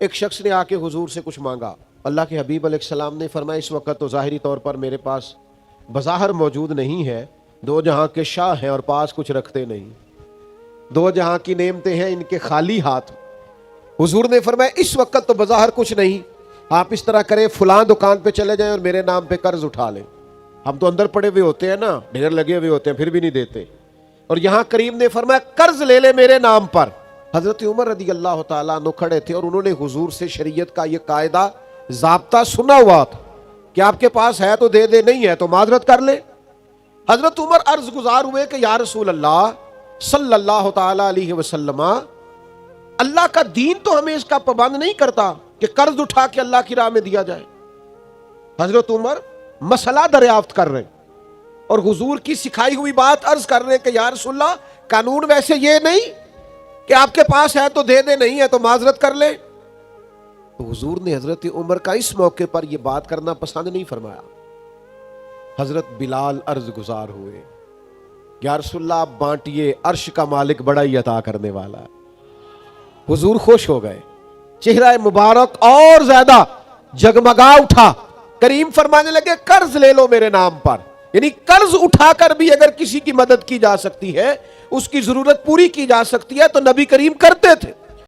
एक शख्स ने आके हुजूर से कुछ मांगा। अल्लाह के हबीब अलैहिस्सलाम ने फरमाया इस वक्त तो ज़ाहिरी तौर पर मेरे पास बज़ाहिर मौजूद नहीं है, दो जहां के शाह हैं और पास कुछ रखते नहीं, दो जहां की नेमतें हैं इनके खाली हाथ। हुजूर ने फरमाया इस वक्त तो बज़ाहिर कुछ नहीं, आप इस तरह करें फलां दुकान पे चले जाएं और मेरे नाम पे कर्ज उठा लें। हम तो अंदर पड़े हुए होते हैं ना, ढेर लगे हुए होते हैं, फिर भी नहीं देते। और यहां करीम ने फरमाया कर्ज ले ले मेरे नाम पर। हजरत उमर रदी अल्लाह तआला अन्हु खड़े थे और उन्होंने हुजूर से शरीयत का ये कायदा ज़ाब्ता सुना हुआ था कि आपके पास है तो दे दे, नहीं है तो माजरत कर ले। हजरत उमर अर्ज गुजार हुए कि या रसूल अल्लाह सल्लल्लाहु तआला अलैहि वसल्लम, अल्लाह का दीन तो हमें इसका पाबंद नहीं करता कि कर्ज उठा के अल्लाह की राह में दिया जाए। हजरत उमर मसला दरियाफ्त कर रहे हैं और हुजूर की सिखाई हुई बात अर्ज कर रहे हैं कि या रसूलल्लाह, कानून वैसे ये नहीं कि आपके पास है तो दे दे, नहीं है तो माजरत कर ले। तो हुजूर ने हजरत उमर का इस मौके पर यह बात करना पसंद नहीं फरमाया। हजरत बिलाल अर्ज गुजार हुए, या रसूलल्लाह आप बांटिए, अर्श का मालिक बड़ा ही अता करने वाला है। हुजूर खुश हो गए, चेहरा मुबारक और ज्यादा जगमगा उठा। करीम फरमाने लगे कर्ज ले लो मेरे नाम पर, यानी कर्ज उठाकर भी अगर किसी की मदद की जा सकती है, उसकी जरूरत पूरी की जा सकती है तो नबी करीम करते थे।